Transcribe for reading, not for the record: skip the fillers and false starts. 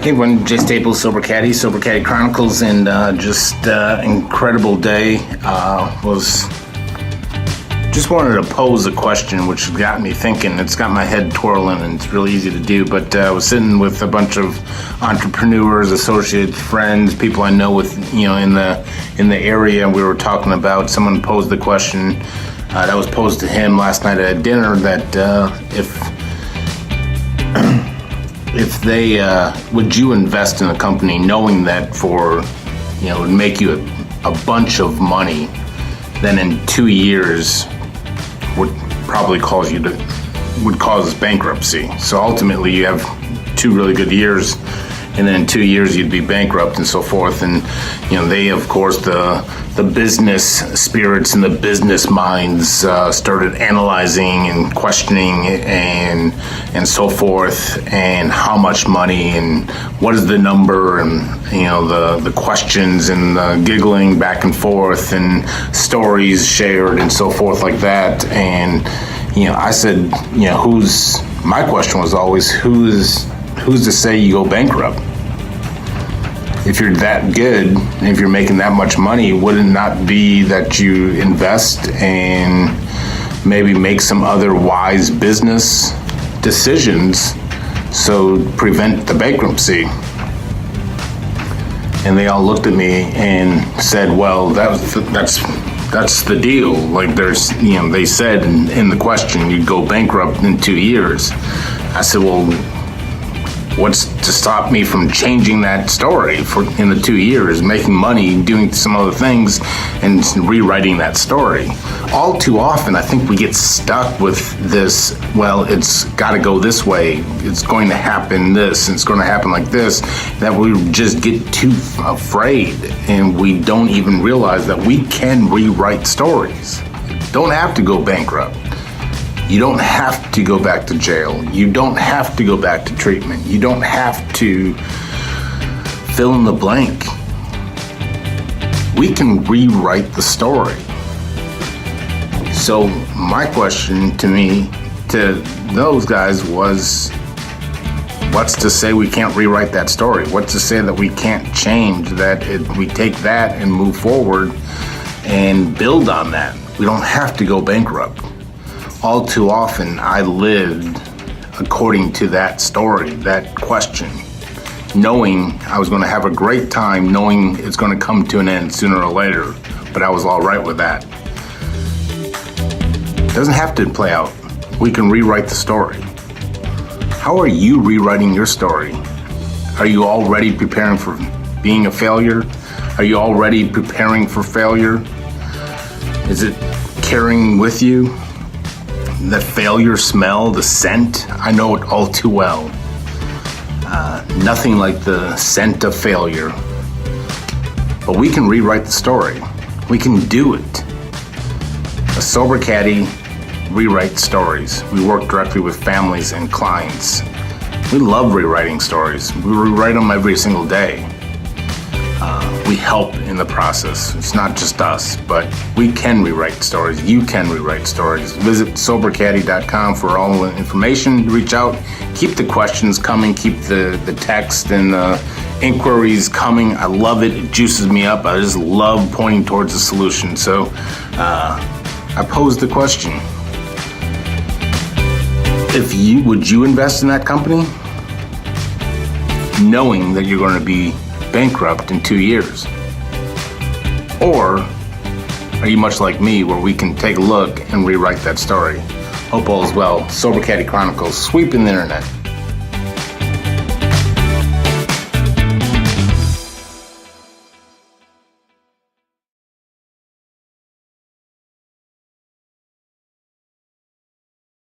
Hey everyone, Jay Staples, Sober Caddy Chronicles, and just incredible day. Just wanted to pose a question which got me thinking. It's got my head twirling and it's really easy to do, but I was sitting with a bunch of entrepreneurs, associates, friends, people I know with, in the area, and we were talking about, someone posed the question that was posed to him last night at dinner, that if they would you invest in a company knowing that it would make you a bunch of money, then in 2 years would probably cause bankruptcy. So ultimately you have 2 really good years, and then in 2 years you'd be bankrupt and so forth. And they, of course, the business spirits and the business minds started analyzing and questioning and so forth, and how much money and what is the number, and the questions and the giggling back and forth and stories shared and so forth like that. And I said, my question was always, who's to say you go bankrupt? If you're that good, and if you're making that much money, would it not be that you invest and maybe make some other wise business decisions so prevent the bankruptcy? And they all looked at me and said, well, that's the deal. Like they said in the question, you'd go bankrupt in 2 years. I said, well, what's to stop me from changing that story in the 2 years, making money, doing some other things, and rewriting that story? All too often, I think we get stuck with this, well, it's got to go this way, it's going to happen this, and it's going to happen like this, that we just get too afraid, and we don't even realize that we can rewrite stories. You don't have to go bankrupt. You don't have to go back to jail. You don't have to go back to treatment. You don't have to fill in the blank. We can rewrite the story. So my question to those guys was, what's to say we can't rewrite that story? What's to say that we can't change that? We take that and move forward and build on that. We don't have to go bankrupt. All too often, I lived according to that story, that question, knowing I was going to have a great time, knowing it's going to come to an end sooner or later, but I was all right with that. It doesn't have to play out. We can rewrite the story. How are you rewriting your story? Are you already preparing for being a failure? Are you already preparing for failure? Is it carrying with you? The failure smell, the scent, I know it all too well. Nothing like the scent of failure. But we can rewrite the story. We can do it. A Sober Caddy rewrite stories. We work directly with families and clients. We love rewriting stories. We rewrite them every single day. We help in the process. It's not just us, but we can rewrite stories. You can rewrite stories. Visit sobercaddy.com for all the information. Reach out. Keep the questions coming. Keep the text and the inquiries coming. I love it. It juices me up. I just love pointing towards a solution. So I posed the question. Would you invest in that company knowing that you're going to be bankrupt in 2 years? Or are you much like me, where we can take a look and rewrite that story? Hope all is well. Sober Caddy Chronicles, sweeping the internet.